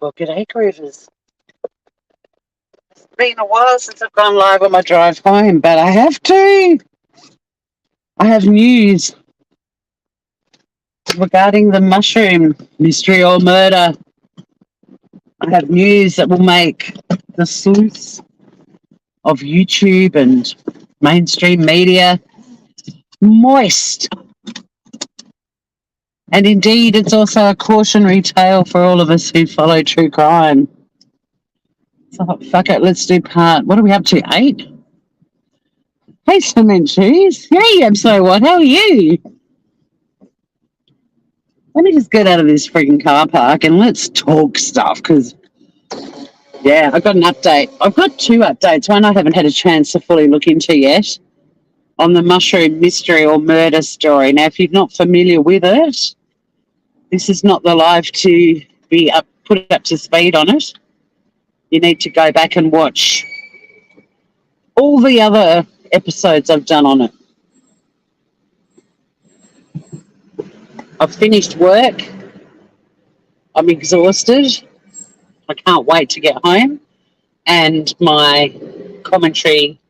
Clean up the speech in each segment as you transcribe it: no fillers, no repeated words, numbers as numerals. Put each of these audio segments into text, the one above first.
Well, g'day, Groovers. It's been a while since I've gone live on my drive home, but I have to. I have news regarding the mushroom mystery or murder. I have news that will make the sleuths of YouTube and mainstream media moist. And indeed, it's also a cautionary tale for all of us who follow true crime. So, fuck it, let's do what are we up to, 8? Hey, Cement Shoes. Hey, I'm so what? How are you? Let me just get out of this freaking car park and let's talk stuff because, yeah, I've got an update. I've got 2 updates. One I haven't had a chance to fully look into yet on the mushroom mystery or murder story. Now, if you're not familiar with it, this is not the live to be put up to speed on it. You need to go back and watch all the other episodes I've done on it. I've finished work. I'm exhausted. I can't wait to get home. And my commentary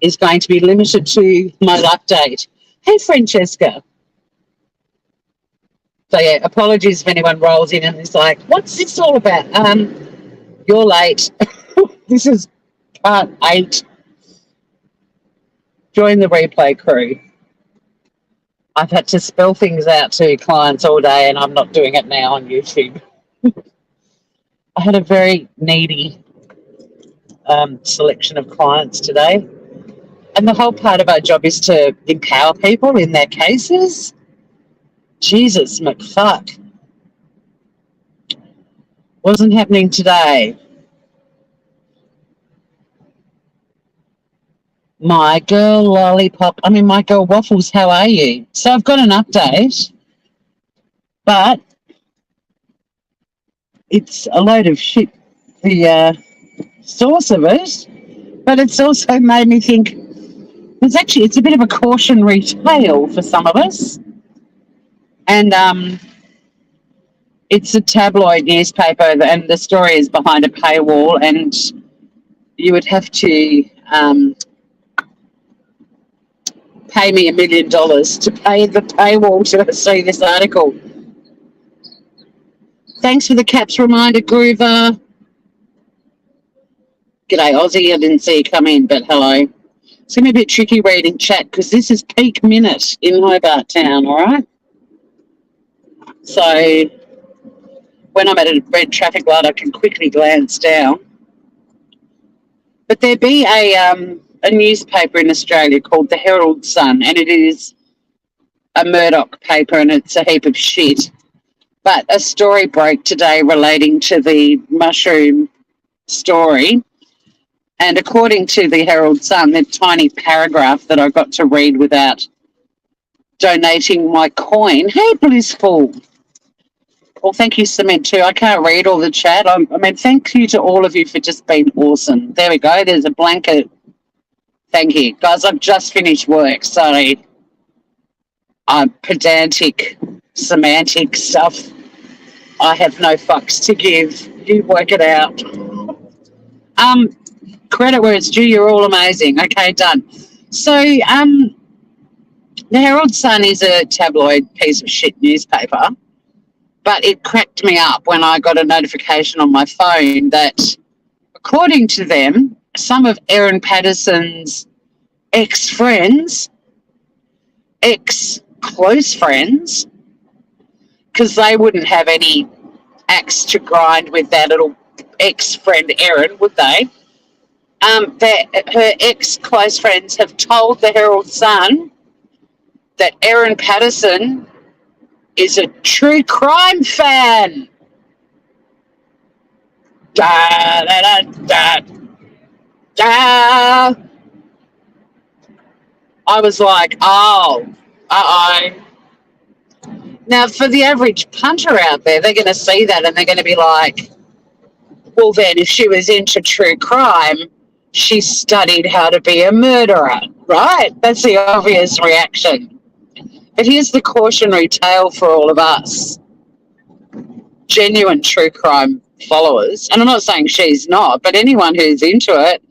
is going to be limited to my update. Hey, Francesca. So, yeah, apologies if anyone rolls in and is like, what's this all about? You're late. This is part 8. Join the replay crew. I've had to spell things out to clients all day and I'm not doing it now on YouTube. I had a very needy selection of clients today. And the whole part of our job is to empower people in their cases. Jesus, McFuck. Wasn't happening today. My girl Lollipop, my girl Waffles, how are you? So I've got an update, but it's a load of shit, the source of it, but it's also made me think it's a bit of a cautionary tale for some of us. And it's a tabloid newspaper and the story is behind a paywall and you would have to pay me $1 million to pay the paywall to see this article. Thanks for the caps reminder, Groover. G'day, Aussie. I didn't see you come in, but hello. It's going to be a bit tricky reading chat because this is peak minute in Hobart Town, all right? So when I'm at a red traffic light, I can quickly glance down. But there be a newspaper in Australia called the Herald Sun, and it is a Murdoch paper and it's a heap of shit. But a story broke today relating to the mushroom story. And according to the Herald Sun, the tiny paragraph that I got to read without donating my coin. Hey, Blissful. Well, thank you, Cement, too. I can't read all the chat. Thank you to all of you for just being awesome. There we go. There's a blanket. Thank you. Guys, I've just finished work. Sorry. Pedantic, semantic stuff. I have no fucks to give. You work it out. Credit where it's due. You're all amazing. Okay, done. So, the Herald Sun is a tabloid piece of shit newspaper, but it cracked me up when I got a notification on my phone that, according to them, some of Erin Patterson's ex-friends, ex-close friends, because they wouldn't have any axe to grind with that little ex-friend Erin, would they? Her ex-close friends have told the Herald Sun that Erin Patterson is a true crime fan. Da, da, da, da, da. I was like, oh, uh-oh. Now, for the average punter out there, they're going to see that and they're going to be like, well, then, if she was into true crime, she studied how to be a murderer, right? That's the obvious reaction. But here's the cautionary tale for all of us. Genuine true crime followers, and I'm not saying she's not, but anyone who's into it,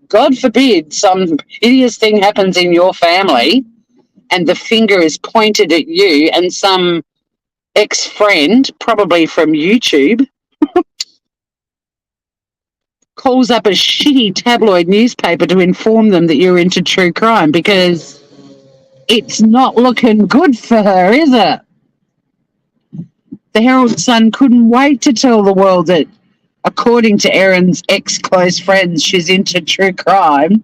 God forbid some hideous thing happens in your family and the finger is pointed at you and some ex-friend, probably from YouTube, calls up a shitty tabloid newspaper to inform them that you're into true crime, because it's not looking good for her, is it? The Herald Sun couldn't wait to tell the world that, according to Erin's ex-close friends, she's into true crime.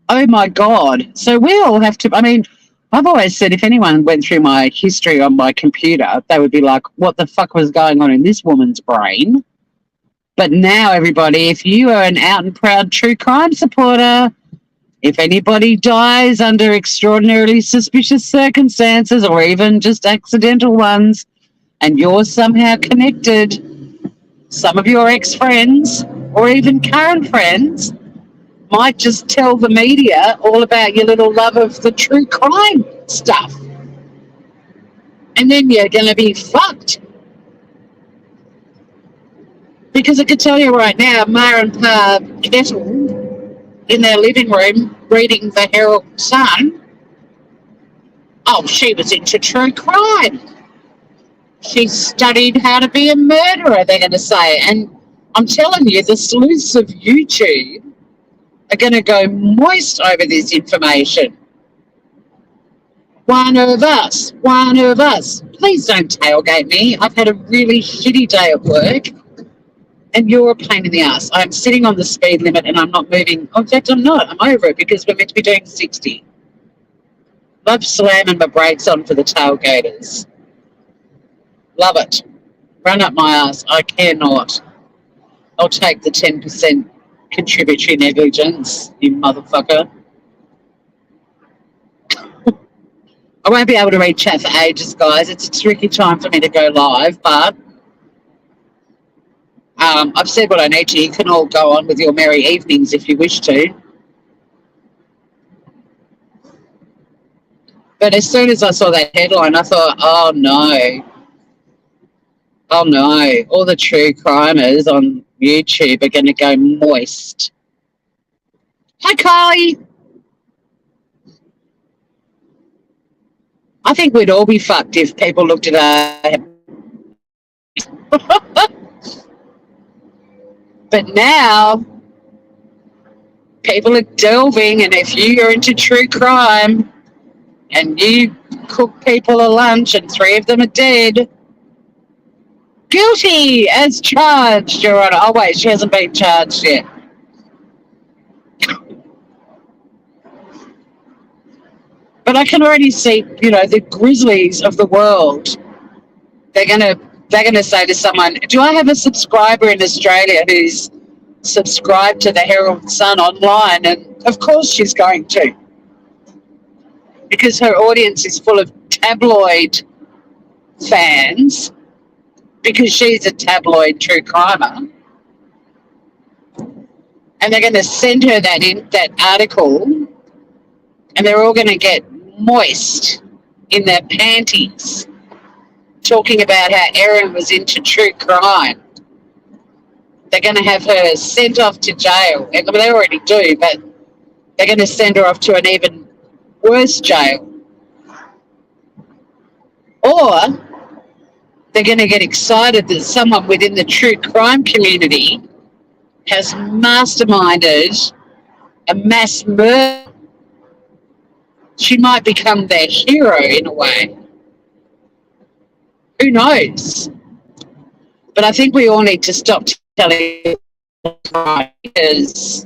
Oh, my God. So we all have to... I mean, I've always said if anyone went through my history on my computer, they would be like, what the fuck was going on in this woman's brain? But now, everybody, if you are an out and proud true crime supporter, if anybody dies under extraordinarily suspicious circumstances or even just accidental ones, and you're somehow connected, some of your ex-friends or even current friends might just tell the media all about your little love of the true crime stuff. And then you're going to be fucked. Because I can tell you right now, Ma and Pa Kettle in their living room reading the Herald Sun, oh, she was into true crime. She studied how to be a murderer, they're going to say. And I'm telling you, the sleuths of YouTube are going to go moist over this information. One of us. Please don't tailgate me. I've had a really shitty day at work and you're a pain in the ass. I'm sitting on the speed limit and I'm not moving. In fact, I'm not. I'm over it because we're meant to be doing 60. Love slamming my brakes on for the tailgaters. Love it. Run up my ass. I care not. I'll take the 10% contributory negligence, you motherfucker. I won't be able to read chat for ages, guys. It's a tricky time for me to go live, but I've said what I need to. You can all go on with your merry evenings if you wish to. But as soon as I saw that headline, I thought, oh no. Oh no. All the true crimers on YouTube are going to go moist. Hi, Carly. I think we'd all be fucked if people looked at our... But now, people are delving, and if you're into true crime and you cook people a lunch and 3 of them are dead, guilty as charged, Your Honour. Oh, wait, she hasn't been charged yet. But I can already see, the Grizzlies of the world. They're gonna say to someone, do I have a subscriber in Australia who's subscribed to the Herald Sun online? And of course she's going to. Because her audience is full of tabloid fans, because she's a tabloid true crimer. And they're going to send her that article, and they're all going to get moist in their panties talking about how Erin was into true crime. They're going to have her sent off to jail. I mean, they already do, but they're going to send her off to an even worse jail. Or they're going to get excited that someone within the true crime community has masterminded a mass murder. She might become their hero in a way. Who knows? But I think we all need to stop telling crime, because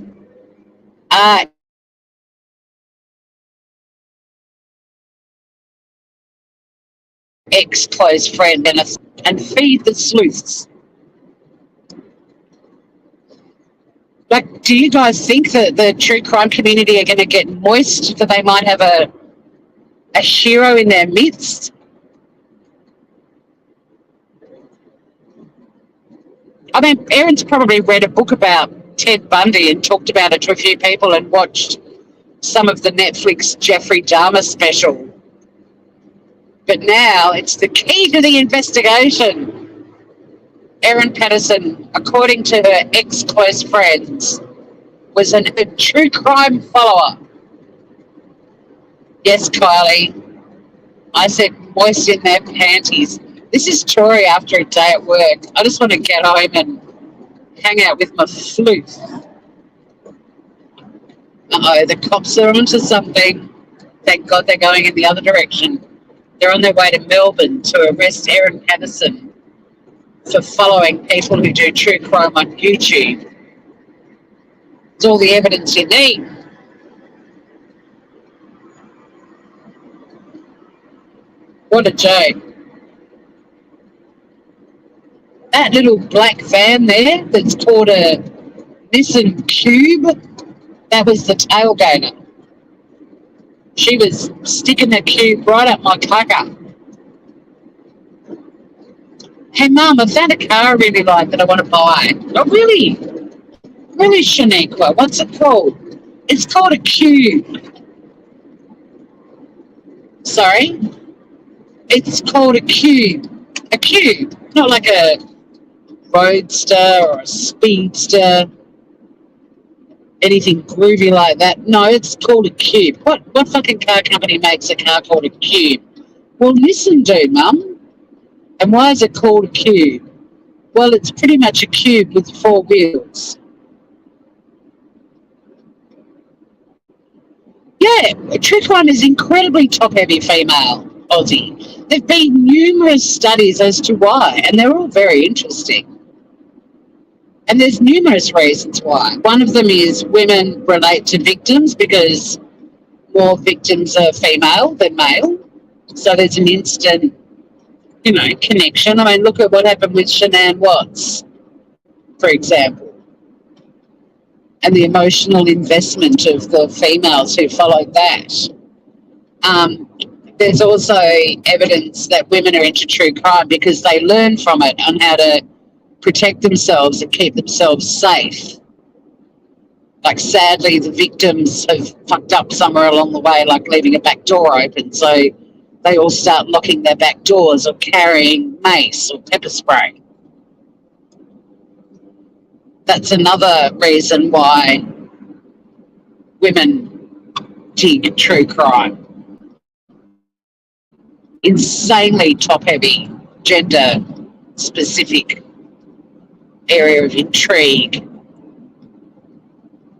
ex-close friend and feed the sleuths. Like, do you guys think that the true crime community are going to get moist, that they might have a hero in their midst? I mean, Erin's probably read a book about Ted Bundy and talked about it to a few people and watched some of the Netflix Jeffrey Dahmer special. But now it's the key to the investigation. Erin Patterson, according to her ex-close friends, was a true crime follower. Yes, Kylie, I said moist in their panties. This is Tori after a day at work. I just want to get home and hang out with my flute. Uh-oh, the cops are onto something. Thank God they're going in the other direction. They're on their way to Melbourne to arrest Erin Patterson for following people who do true crime on YouTube. It's all the evidence you need. What a joke. That little black van there that's called a Nissan Cube, that was the tailgater. She was sticking the cube right up my clucker. Hey, Mum, I found a car I really like that I want to buy. Oh, really? Really, Shaniqua? What's it called? It's called a cube. Sorry? It's called a cube. A cube. Not like a roadster or a speedster, anything groovy like that. No, it's called a cube. What fucking car company makes a car called a cube? Well, listen, dude, Mum. And why is it called a cube? Well, it's pretty much a cube with four wheels. Yeah, Trick One is incredibly top-heavy female Aussie. There've been numerous studies as to why, and they're all very interesting. And there's numerous reasons why. One of them is women relate to victims because more victims are female than male. So there's an instant, connection. I mean, look at what happened with Shanann Watts, for example, and the emotional investment of the females who followed that. There's also evidence that women are into true crime because they learn from it on how to protect themselves and keep themselves safe. Like, sadly, the victims have fucked up somewhere along the way, like leaving a back door open. So they all start locking their back doors or carrying mace or pepper spray. That's another reason why women dig true crime. Insanely top-heavy, gender-specific area of intrigue.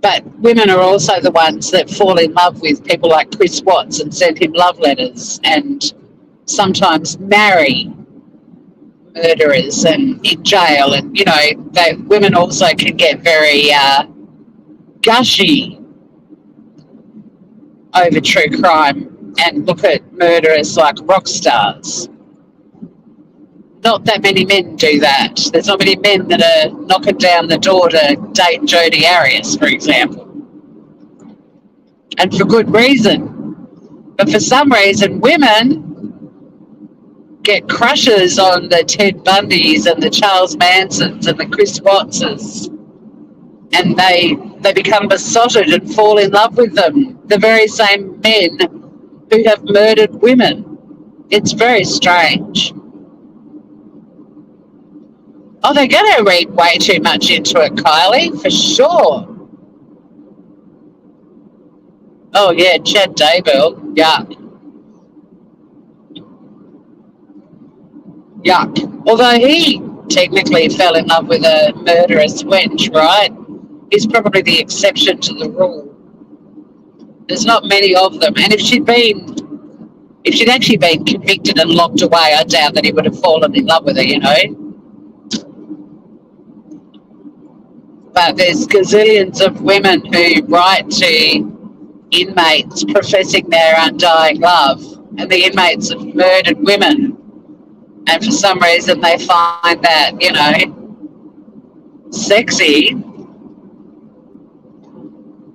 But women are also the ones that fall in love with people like Chris Watts and send him love letters and sometimes marry murderers and in jail. And, women also can get very gushy over true crime and look at murderers like rock stars. Not that many men do that. There's not many men that are knocking down the door to date Jodi Arias, for example. And for good reason. But for some reason, women get crushes on the Ted Bundys and the Charles Mansons and the Chris Wattses. And they become besotted and fall in love with them. The very same men who have murdered women. It's very strange. Oh, they're going to read way too much into it, Kylie, for sure. Oh, yeah, Chad Daybell. Yuck. Yuck. Although he technically fell in love with a murderous wench, right? He's probably the exception to the rule. There's not many of them. And if she'd actually been convicted and locked away, I doubt that he would have fallen in love with her, But there's gazillions of women who write to inmates professing their undying love, and the inmates have murdered women, and for some reason they find that, sexy.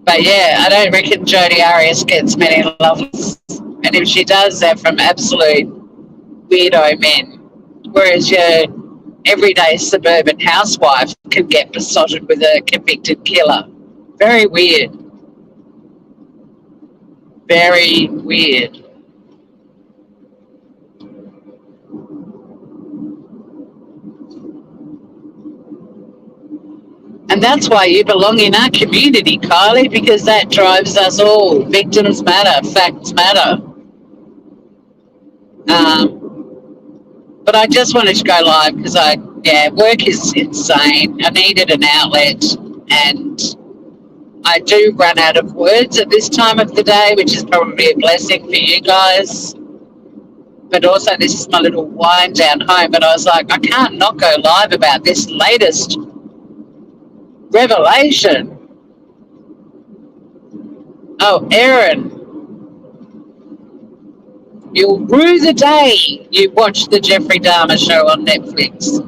But yeah, I don't reckon Jodi Arias gets many lovers, and if she does, they're from absolute weirdo men, whereas your everyday suburban housewife can get besotted with a convicted killer. Very weird. Very weird. that's why you belong in our community, Kylie, because that drives us all. Victims matter, facts matter. But I just wanted to go live because work is insane. I needed an outlet, and I do run out of words at this time of the day, which is probably a blessing for you guys. But also, this is my little wind down home. But I was like, I can't not go live about this latest revelation. Oh, Erin, you'll rue the day you watched the Jeffrey Dahmer show on Netflix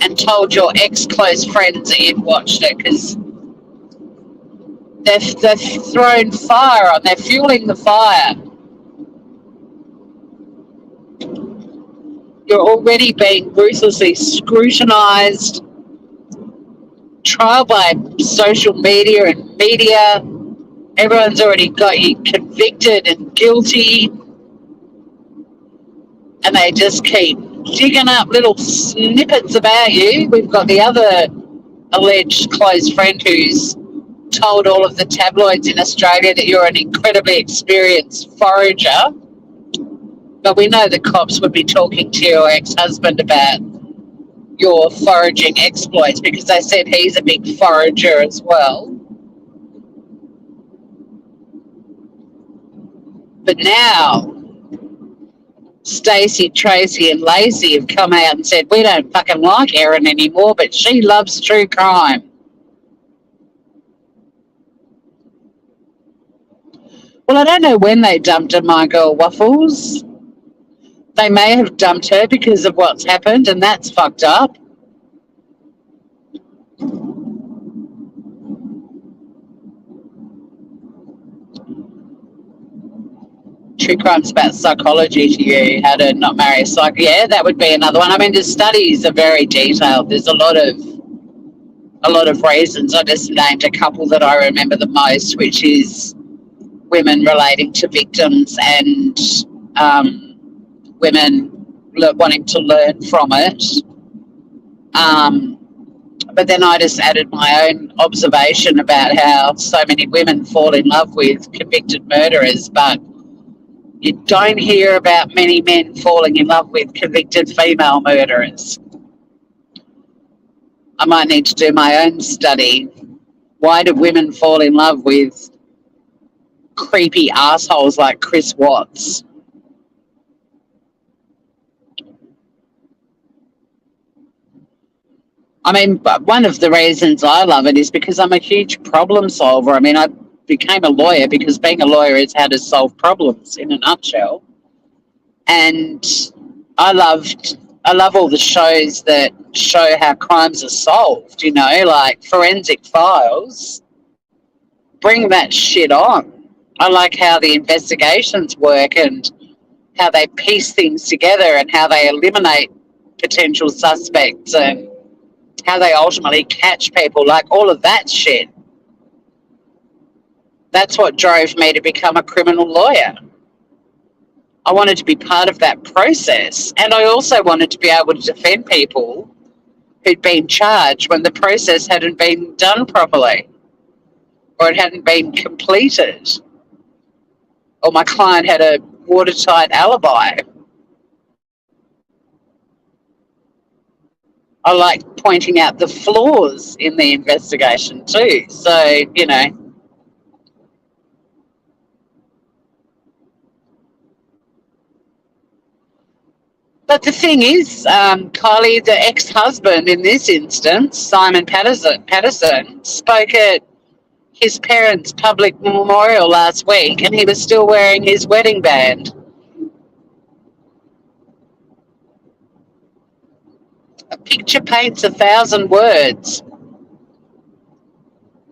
and told your ex-close friends that you'd watched it, because they're throwing fire on, they're fueling the fire. You're already being ruthlessly scrutinised, trial by social media and media. Everyone's already got you convicted and guilty, and they just keep digging up little snippets about you. We've got the other alleged close friend who's told all of the tabloids in Australia that you're an incredibly experienced forager. But we know the cops would be talking to your ex-husband about your foraging exploits, because they said he's a big forager as well. But now Stacey, Tracy and Lacey have come out and said, we don't fucking like Erin anymore, but she loves true crime. Well, I don't know when they dumped her, my girl Waffles. They may have dumped her because of what's happened, and that's fucked up. True crime's about psychology to you, how to not marry a psych. Yeah, that would be another one. I mean, the studies are very detailed. There's a lot of reasons. I just named a couple that I remember the most, which is women relating to victims and women wanting to learn from it. But then I just added my own observation about how so many women fall in love with convicted murderers, but you don't hear about many men falling in love with convicted female murderers. I might need to do my own study. Why do women fall in love with creepy assholes like Chris Watts? I mean, one of the reasons I love it is because I'm a huge problem solver. I mean, I became a lawyer because being a lawyer is how to solve problems in a nutshell. And I love all the shows that show how crimes are solved, you know, like Forensic Files. Bring that shit on. I like how the investigations work and how they piece things together and how they eliminate potential suspects and how they ultimately catch people, like all of that shit. That's what drove me to become a criminal lawyer. I wanted to be part of that process, and I also wanted to be able to defend people who'd been charged when the process hadn't been done properly or it hadn't been completed or my client had a watertight alibi. I like pointing out the flaws in the investigation too. So, you know, but the thing is, Kylie, the ex-husband in this instance, Simon Patterson, spoke at his parents' public memorial last week, and he was still wearing his wedding band. A picture paints 1,000 words.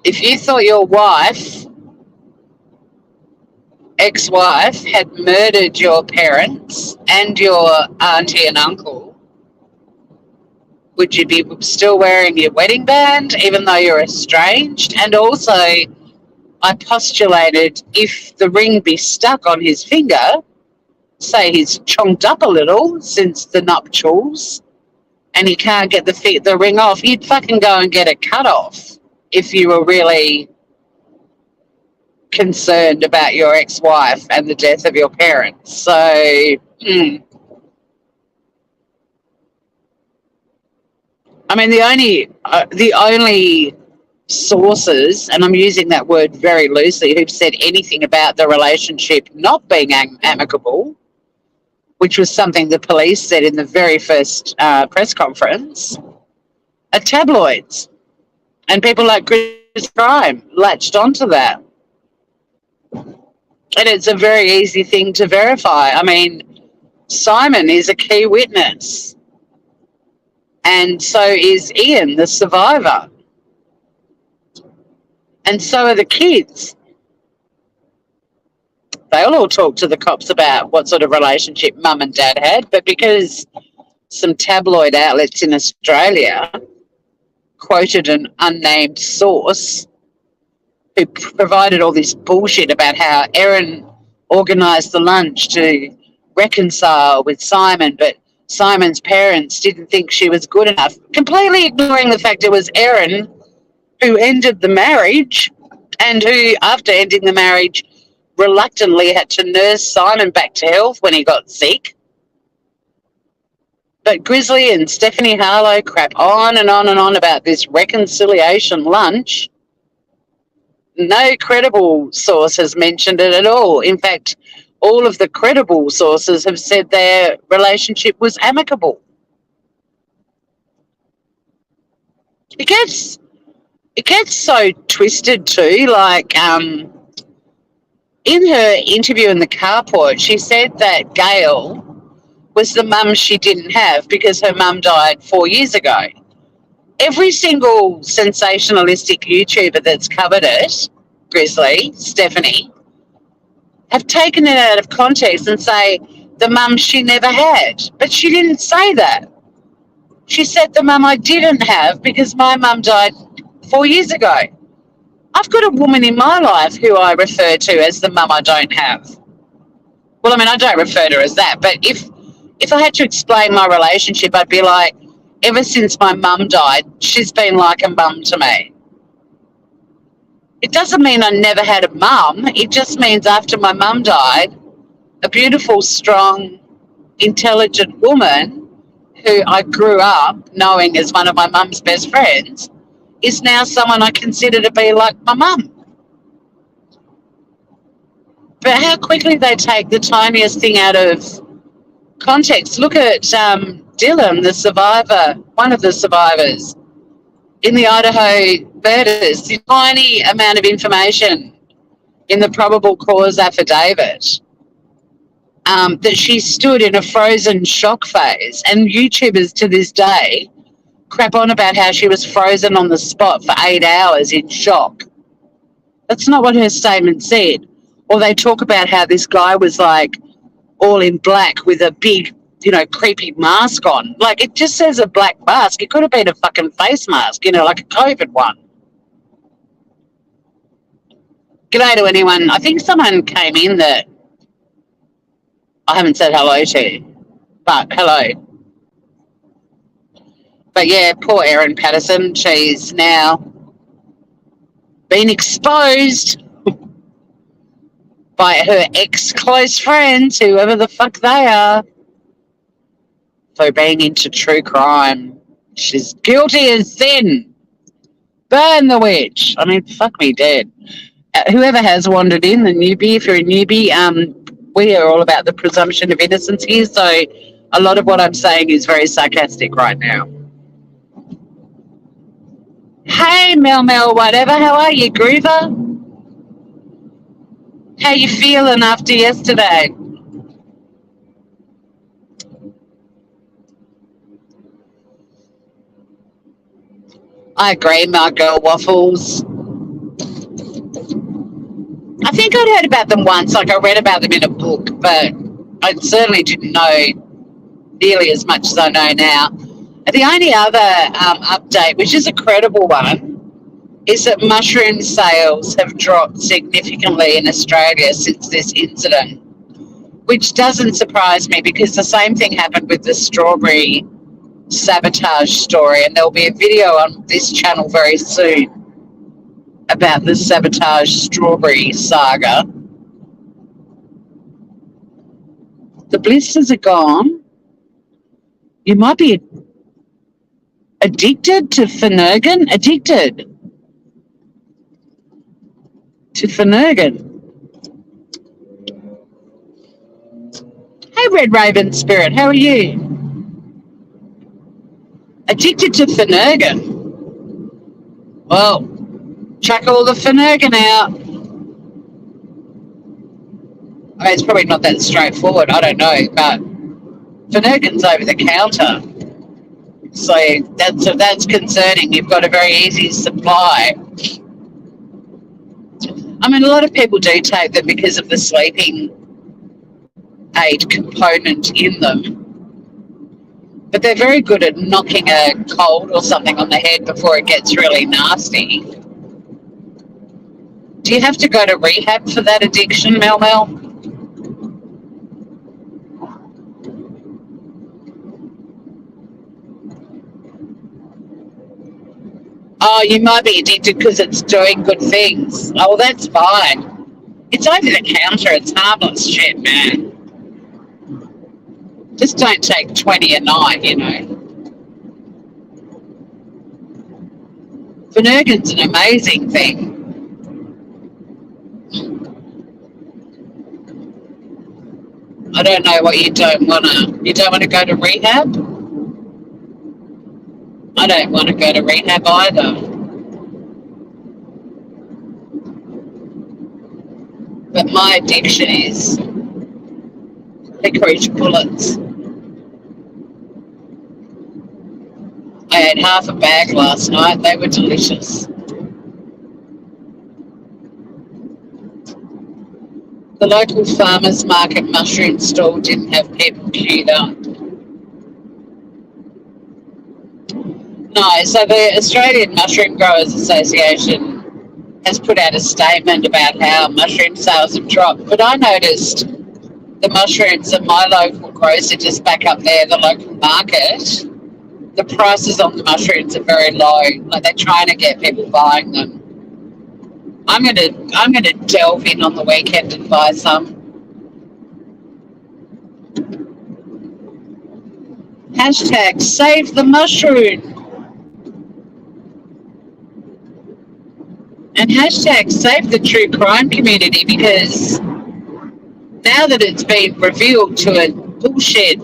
If you thought your wife, ex-wife, had murdered your parents and your auntie and uncle, would you be still wearing your wedding band even though you're estranged? And also, I postulated if the ring be stuck on his finger, say he's chonked up a little since the nuptials, and you can't get the ring off, you'd fucking go and get it cut off if you were really concerned about your ex-wife and the death of your parents. So, I mean, the only sources, and I'm using that word very loosely, who've said anything about the relationship not being amicable, which was something the police said in the very first press conference, are tabloids. And people like Chris Crime latched onto that. And it's a very easy thing to verify. I mean, Simon is a key witness. And so is Ian, the survivor. And so are the kids. They'll all talk to the cops about what sort of relationship mum and dad had, but because some tabloid outlets in Australia quoted an unnamed source who provided all this bullshit about how Erin organised the lunch to reconcile with Simon, but Simon's parents didn't think she was good enough, completely ignoring the fact it was Erin who ended the marriage and who, after ending the marriage, reluctantly had to nurse Simon back to health when he got sick. But Grizzly and Stephanie Harlow crap on and on and on about this reconciliation lunch. No credible source has mentioned it at all. In fact, all of the credible sources have said their relationship was amicable. It gets so twisted too. Like, in her interview in the carport, she said that Gail was the mum she didn't have because her mum died 4 years ago. Every single sensationalistic YouTuber that's covered it, Grizzly, Stephanie, have taken it out of context and say the mum she never had. But she didn't say that. She said the mum I didn't have because my mum died 4 years ago. I've got a woman in my life who I refer to as the mum I don't have. Well, I mean, I don't refer to her as that, but if I had to explain my relationship, I'd be like, ever since my mum died, she's been like a mum to me. It doesn't mean I never had a mum. It just means after my mum died, a beautiful, strong, intelligent woman who I grew up knowing as one of my mum's best friends is now someone I consider to be like my mum. But how quickly they take the tiniest thing out of context. Look at Dylan, the survivor, one of the survivors in the Idaho murders. The tiny amount of information in the probable cause affidavit that she stood in a frozen shock phase, and YouTubers to this day crap on about how she was frozen on the spot for 8 hours in shock. That's not what her statement said. Or they talk about how this guy was like all in black with a big, creepy mask on. Like, it just says a black mask. It could have been a fucking face mask, like a COVID one. G'day to anyone. I think someone came in that I haven't said hello to, but hello. But yeah, poor Erin Patterson. She's now been exposed by her ex-close friends, whoever the fuck they are, for being into true crime. She's guilty as sin. Burn the witch. I mean, fuck me dead. Whoever has wandered in, the newbie, if you're a newbie, we are all about the presumption of innocence here, so a lot of what I'm saying is very sarcastic right now. Hey, Mel, whatever. How are you, Groover? How you feeling after yesterday? I agree, my girl waffles. I think I'd heard about them once, like I read about them in a book, but I certainly didn't know nearly as much as I know now. And the only other update, which is a credible one, is that mushroom sales have dropped significantly in Australia since this incident, which doesn't surprise me because the same thing happened with the strawberry sabotage story, and there'll be a video on this channel very soon about the sabotage strawberry saga. The blisters are gone. You might be addicted to Finnegan. Addicted to Finnegan. Hey, Red Raven Spirit, how are you? Addicted to Finnegan. Well, chuck all the Finnegan out. I mean, it's probably not that straightforward, I don't know, but Finnegan's over the counter. So that's concerning. You've got a very easy supply. I mean, a lot of people do take them because of the sleeping aid component in them. But they're very good at knocking a cold or something on the head before it gets really nasty. Do you have to go to rehab for that addiction, Mel Mel? Oh, you might be addicted because it's doing good things. Oh, well, that's fine. It's over the counter. It's harmless shit, man. Just don't take 20 a night, you know. Finnegan's an amazing thing. I don't know what you don't want to go to rehab? I don't want to go to rehab either. But my addiction is licorice bullets. I had half a bag last night. They were delicious. The local farmers market mushroom stall didn't have people queued up. No, so the Australian Mushroom Growers Association has put out a statement about how mushroom sales have dropped. But I noticed the mushrooms at my local grocer just back up there, the local market, the prices on the mushrooms are very low. Like they're trying to get people buying them. I'm gonna delve in on the weekend and buy some. Hashtag save the mushroom. And hashtag save the true crime community, because now that it's been revealed to a bullshit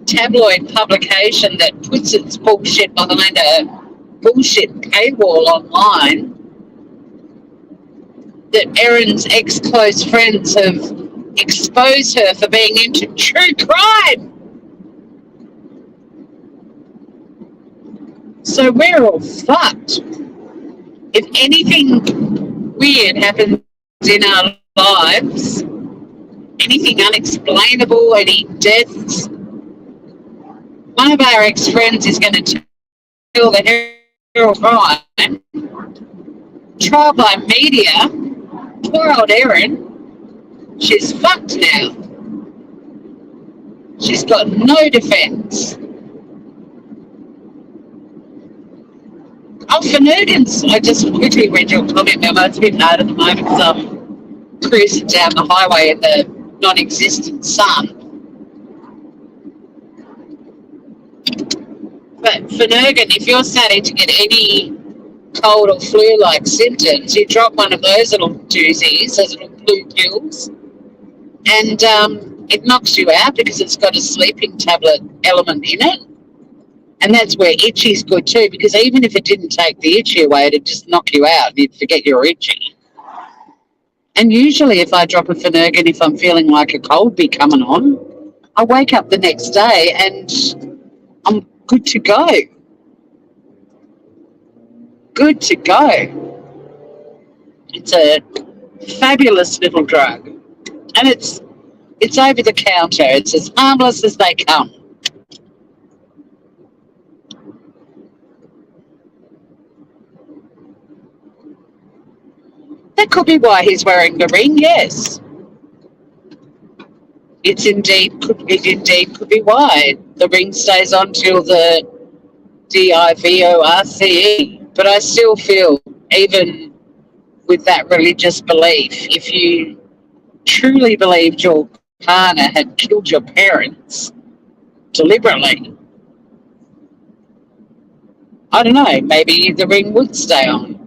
tabloid publication that puts its bullshit behind a bullshit paywall online, that Erin's ex-close friends have exposed her for being into true crime. So we're all fucked. If anything weird happens in our lives, anything unexplainable, any deaths, one of our ex-friends is going to tell the hero crime. Trial by media. Poor old Erin. She's fucked now. She's got no defence. Oh, Finnegan's, I just quickly read your comment, Mel. It's a bit hard at the moment because I'm cruising down the highway in the non-existent sun. But Finnegan, if you're starting to get any cold or flu-like symptoms, you drop one of those little doozies, those little blue pills, and it knocks you out because it's got a sleeping tablet element in it. And that's where itchy's good too, because even if it didn't take the itchy away, it'd just knock you out and you'd forget you're itchy. And usually if I drop a Finnegan, if I'm feeling like a cold be coming on, I wake up the next day and I'm good to go. Good to go. It's a fabulous little drug. And it's over the counter. It's as harmless as they come. That could be why he's wearing the ring, yes. It indeed could be why. The ring stays on till the divorce. But I still feel, even with that religious belief, if you truly believed your partner had killed your parents deliberately, I don't know, maybe the ring would stay on.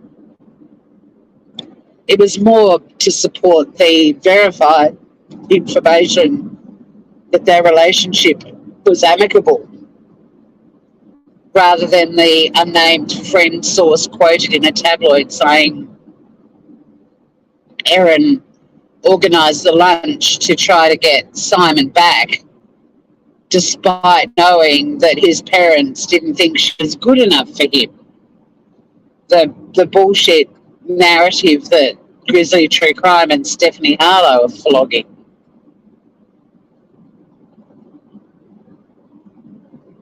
It was more to support the verified information that their relationship was amicable, rather than the unnamed friend source quoted in a tabloid saying Erin organised the lunch to try to get Simon back, despite knowing that his parents didn't think she was good enough for him. The bullshit narrative that Grizzly True Crime and Stephanie Harlow are flogging.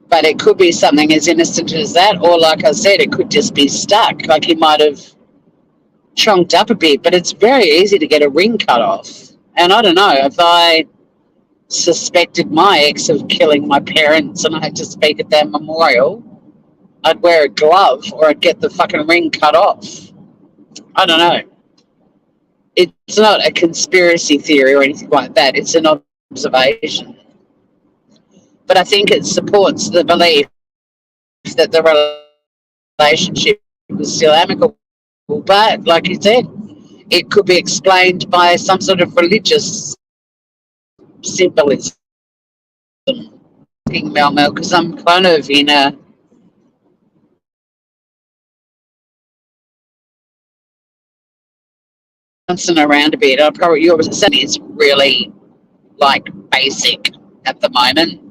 But it could be something as innocent as that, or like I said, it could just be stuck. Like he might have chunked up a bit, but it's very easy to get a ring cut off. And I don't know, if I suspected my ex of killing my parents and I had to speak at their memorial, I'd wear a glove or I'd get the fucking ring cut off. I don't know. It's not a conspiracy theory or anything like that. It's an observation. But I think it supports the belief that the relationship was still amicable. But, like you said, it could be explained by some sort of religious symbolism. Mel, because I'm kind of in a bouncing around a bit. I probably your understanding is really like basic at the moment.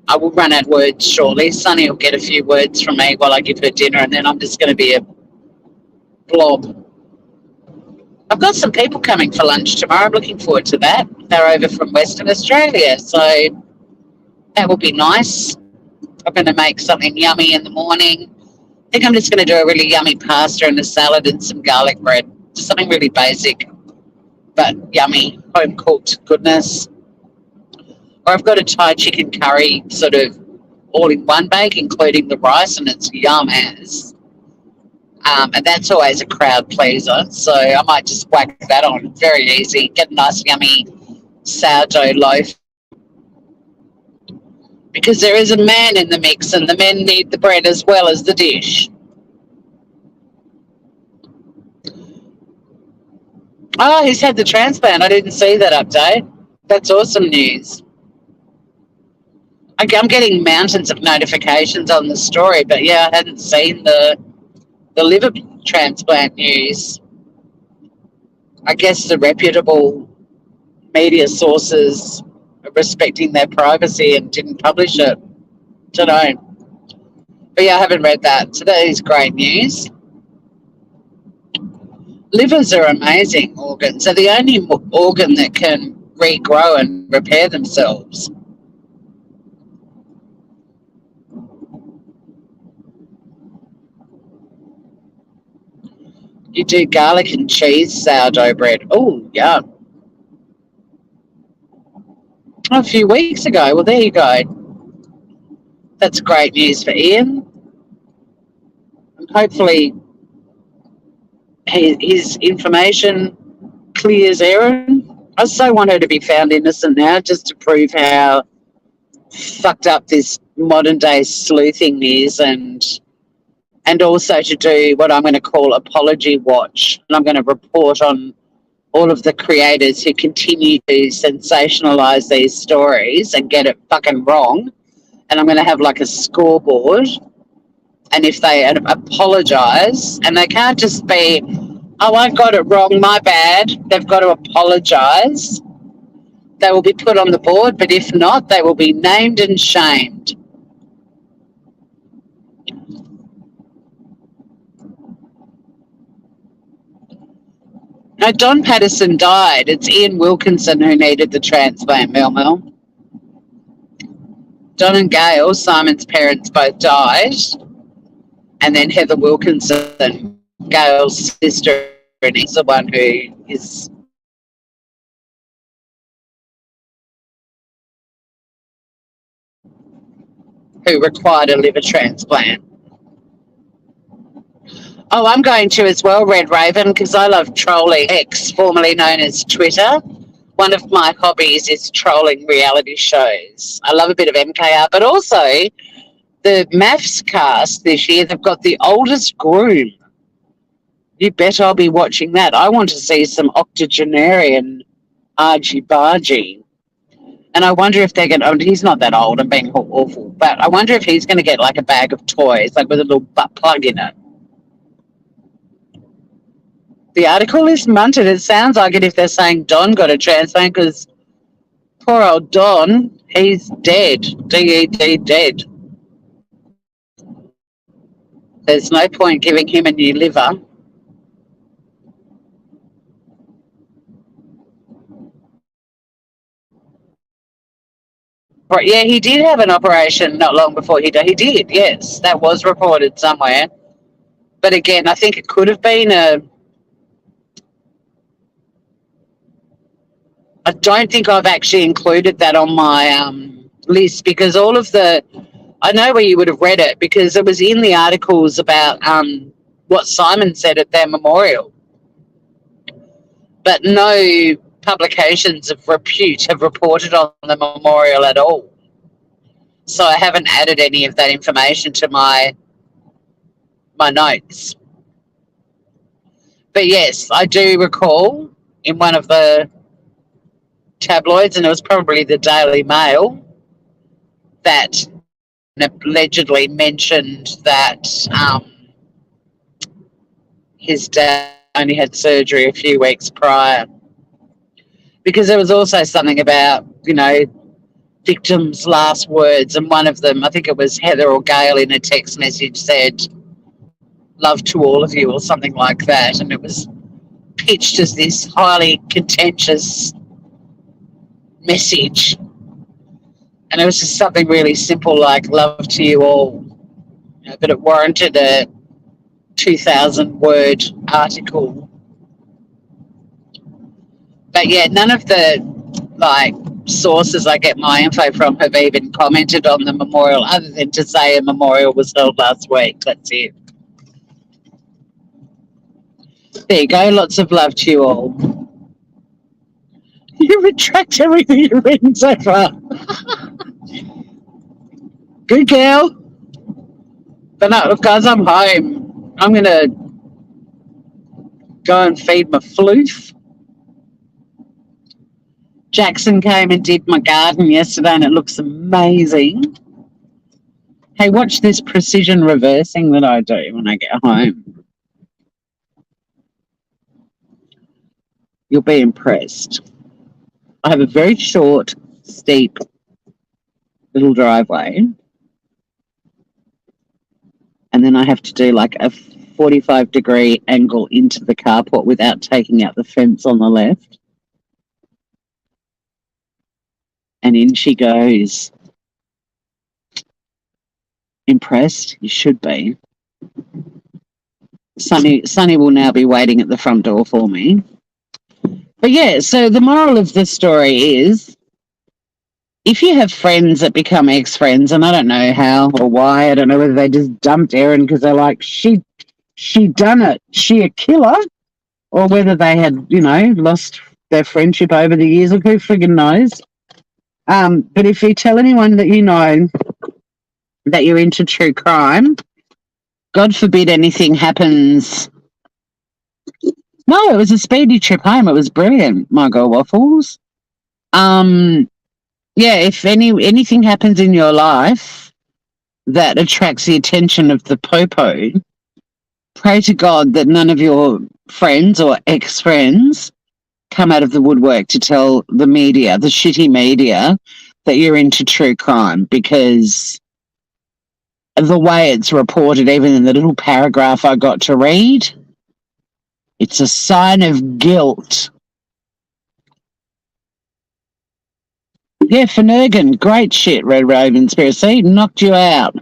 I will run out of words shortly. Sunny will get a few words from me while I give her dinner, and then I'm just going to be a blob. I've got some people coming for lunch tomorrow. I'm looking forward to that. They're over from Western Australia, so that will be nice. I'm going to make something yummy in the morning. I think I'm just going to do a really yummy pasta and a salad and some garlic bread. Something really basic, but yummy, home-cooked goodness. Or I've got a Thai chicken curry sort of all in one bake, including the rice, and it's yum as. And that's always a crowd pleaser, so I might just whack that on. Very easy. Get a nice yummy sourdough loaf. Because there is a man in the mix, and the men need the bread as well as the dish. Oh, he's had the transplant. I didn't see that update. That's awesome news. I'm getting mountains of notifications on the story, but yeah, I hadn't seen the liver transplant news. I guess the reputable media sources are respecting their privacy and didn't publish it. Don't know. But yeah, I haven't read that. So that is great news. Livers are amazing organs. They're the only organ that can regrow and repair themselves. You do garlic and cheese sourdough bread. Oh, yeah. A few weeks ago. Well, there you go. That's great news for Ian. And hopefully his information clears Erin. I so want her to be found innocent now, just to prove how fucked up this modern day sleuthing is, and also to do what I'm going to call apology watch. And I'm going to report on all of the creators who continue to sensationalize these stories and get it fucking wrong. And I'm going to have like a scoreboard. And if they apologize, and they can't just be, oh, I got it wrong, my bad. They've got to apologize. They will be put on the board, but if not, they will be named and shamed. No, Don Patterson died. It's Ian Wilkinson who needed the transplant, Mel. Don and Gail, Simon's parents, both died. And then Heather Wilkinson, Gail's sister, and he's the one who is who required a liver transplant. Oh, I'm going to as well, Red Raven, because I love trolling X, formerly known as Twitter. One of my hobbies is trolling reality shows. I love a bit of MKR, but also the MAFS cast this year, they've got The Oldest Groom. You bet I'll be watching that. I want to see some octogenarian argy-bargy. And I wonder if they're going to, he's not that old, I'm being awful, but I wonder if he's going to get like a bag of toys, like with a little butt plug in it. The article is munted. It sounds like it if they're saying Don got a transplant, because poor old Don, he's dead. D-E-D, dead. There's no point giving him a new liver. But yeah, he did have an operation not long before he died. He did, yes. That was reported somewhere. But again, I think it could have been I don't think I've actually included that on my list, because all of the, I know where you would have read it, because it was in the articles about what Simon said at their memorial. But no publications of repute have reported on the memorial at all. So I haven't added any of that information to my notes. But yes, I do recall in one of the tabloids, and it was probably the Daily Mail, that allegedly mentioned that his dad only had surgery a few weeks prior. Because there was also something about, victims' last words, and one of them, I think it was Heather or Gail, in a text message said, "Love to all of you," or something like that, and it was pitched as this highly contentious message, and it was just something really simple like "love to you all," but it warranted a 2,000-word article. But yeah, none of the sources I get my info from have even commented on the memorial, other than to say a memorial was held last week. That's it. There you go. Lots of love to you all. You retract everything you've written so far. Good girl. But no, guys, I'm home. I'm going to go and feed my floof. Jackson came and did my garden yesterday, and it looks amazing. Hey, watch this precision reversing that I do when I get home. You'll be impressed. I have a very short, steep little driveway, and then I have to do like a 45-degree angle into the carport without taking out the fence on the left. And in she goes. Impressed? You should be. Sunny will now be waiting at the front door for me. But yeah, so the moral of the story is, if you have friends that become ex-friends, and I don't know how or why, I don't know whether they just dumped Erin because they're like, she done it, she a killer, or whether they had, lost their friendship over the years, or who friggin' knows. But if you tell anyone that you know that you're into true crime, God forbid anything happens. No, it was a speedy trip home. It was brilliant, Margot Waffles. Yeah, if anything happens in your life that attracts the attention of the popo, pray to God that none of your friends or ex-friends come out of the woodwork to tell the media, the shitty media, that you're into true crime, because the way it's reported, even in the little paragraph I got to read, it's a sign of guilt. Yeah, Finnegan, great shit, Red Raven Conspiracy, knocked you out.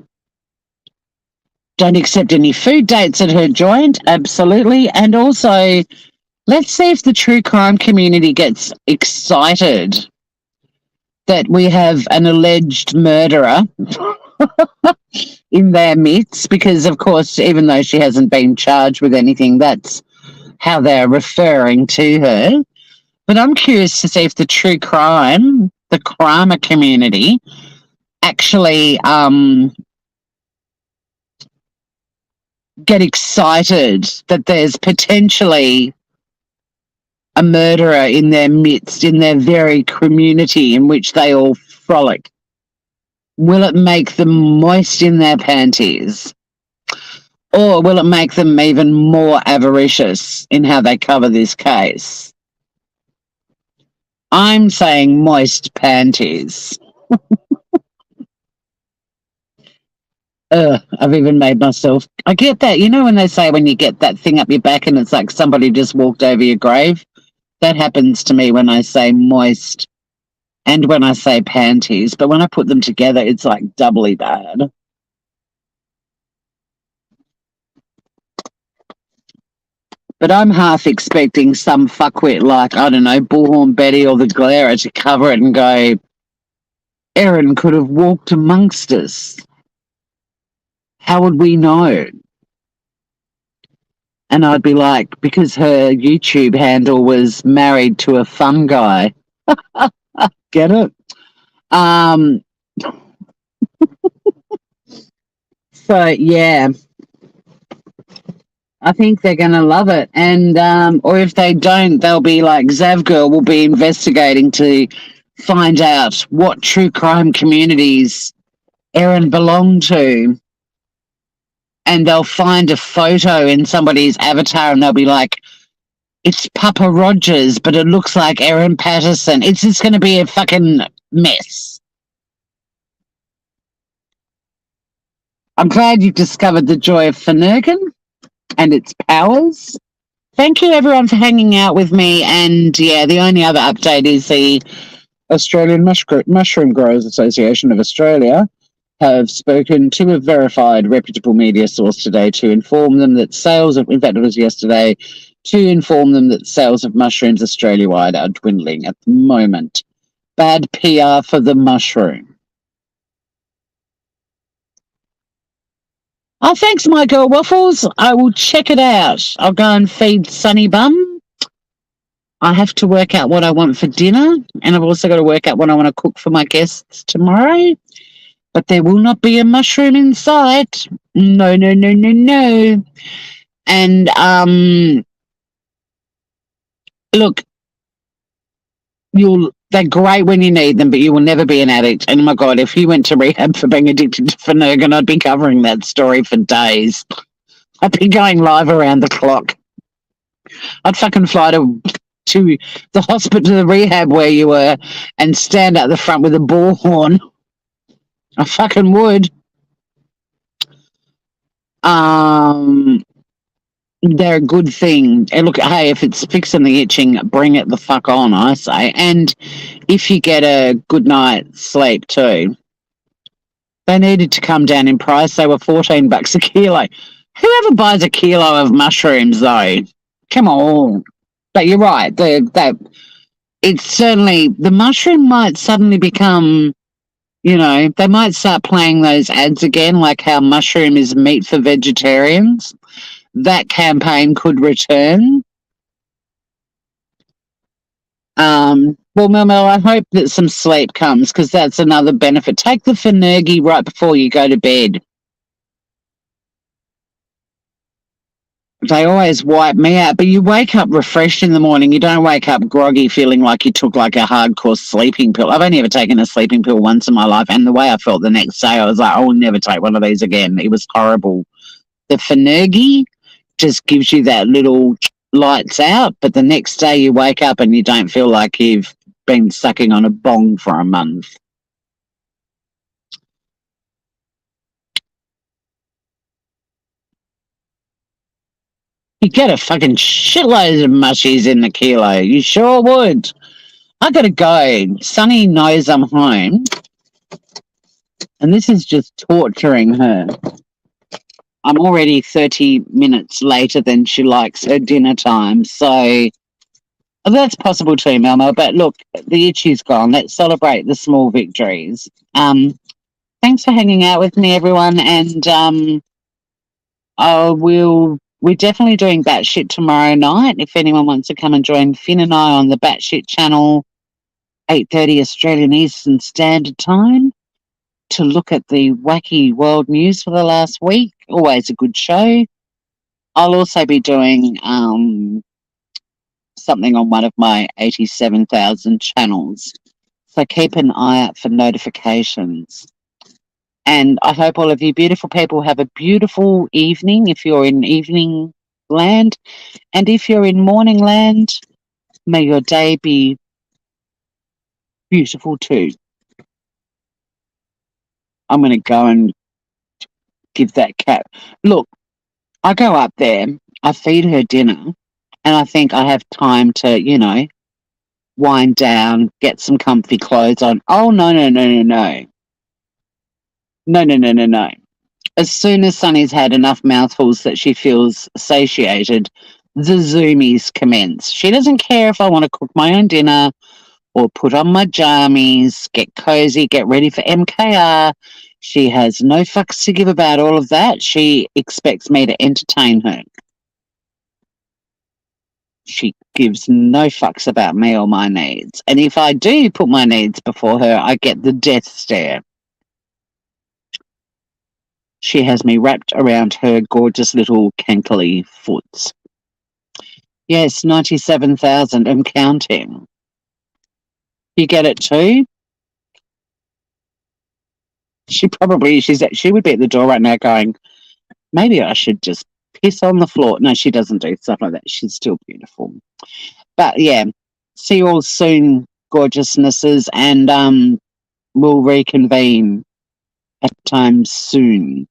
Don't accept any food dates at her joint, absolutely. And also, let's see if the true crime community gets excited that we have an alleged murderer in their midst because, of course, even though she hasn't been charged with anything, that's how they're referring to her. But I'm curious to see if the the crimer community, actually get excited that there's potentially a murderer in their midst, in their very community in which they all frolic. Will it make them moist in their panties? Or will it make them even more avaricious in how they cover this case? I'm saying moist panties. I've even made myself. I get that. You know when they say when you get that thing up your back and it's like somebody just walked over your grave? That happens to me when I say moist and when I say panties. But when I put them together, it's like doubly bad. But I'm half expecting some fuckwit like, I don't know, Bullhorn Betty or the Glare to cover it and go, Erin could have walked amongst us. How would we know? And I'd be like, because her YouTube handle was married to a fun guy. Get it? So, yeah. I think they're going to love it. And, or if they don't, they'll be like, Zavgirl will be investigating to find out what true crime communities Erin belonged to. And they'll find a photo in somebody's avatar and they'll be like, it's Papa Rogers, but it looks like Erin Patterson. It's just going to be a fucking mess. I'm glad you've discovered the joy of Finnegan and its powers. Thank you, everyone, for hanging out with me. And, yeah, the only other update is the Australian Mushroom Growers Association of Australia have spoken to a verified, reputable media source today to inform them that sales of, in fact, it was yesterday, to inform them that sales of mushrooms Australia-wide are dwindling at the moment. Bad PR for the mushroom. Oh, thanks, my girl Waffles. I will check it out. I'll go and feed Sunny Bum. I have to work out what I want for dinner, and I've also got to work out what I want to cook for my guests tomorrow. But there will not be a mushroom in sight. No, no, no, no, no. And look, they're great when you need them, but you will never be an addict. And, oh my God, if you went to rehab for being addicted to Finnegan, I'd be covering that story for days. I'd be going live around the clock. I'd fucking fly to the hospital, to the rehab where you were, and stand out the front with a bullhorn. I fucking would. They're a good thing. And look, hey, if it's fixing the itching, bring it the fuck on, I say. And if you get a good night's sleep too, they needed to come down in price. They were $14 a kilo. Whoever buys a kilo of mushrooms, though, come on. But you're right. It's certainly, the mushroom might suddenly become, you know, they might start playing those ads again, like how mushroom is meat for vegetarians. That campaign could return. Well, Mel, I hope that some sleep comes, because that's another benefit. Take the Finnergy right before you go to bed. They always wipe me out, but you wake up refreshed in the morning. You don't wake up groggy feeling like you took like a hardcore sleeping pill. I've only ever taken a sleeping pill once in my life, and the way I felt the next day, I was like, I will never take one of these again. It was horrible. The Finnergy just gives you that little lights out, but the next day you wake up and you don't feel like you've been sucking on a bong for a month. You get a fucking shitload of mushies in the kilo. You sure would. I gotta go. Sunny knows I'm home. And this is just torturing her. I'm already 30 minutes later than she likes her dinner time. So that's possible too, Melmo. But look, the itchy's gone. Let's celebrate the small victories. Thanks for hanging out with me, everyone. And we're definitely doing Batshit tomorrow night. If anyone wants to come and join Finn and I on the Batshit channel, 8:30 Australian Eastern Standard Time, to look at the wacky world news for the last week. Always a good show. I'll also be doing something on one of my 87,000 channels. So keep an eye out for notifications. And I hope all of you beautiful people have a beautiful evening if you're in evening land. And if you're in morning land, may your day be beautiful too. I'm going to go and give that cat. Look, I go up there, I feed her dinner, and I think I have time to, wind down, get some comfy clothes on. Oh, no, no, no, no, no. No, no, no, no, no. As soon as Sunny's had enough mouthfuls that she feels satiated, the zoomies commence. She doesn't care if I want to cook my own dinner or put on my jammies, get cozy, get ready for MKR. She has no fucks to give about all of that. She expects me to entertain her. She gives no fucks about me or my needs. And if I do put my needs before her, I get the death stare. She has me wrapped around her gorgeous little cankly foots. Yes, 97,000 and counting. You get it too? She would be at the door right now going, maybe I should just piss on the floor. No, she doesn't do stuff like that. She's still beautiful. But yeah, see you all soon, gorgeousnesses, and we'll reconvene at times soon.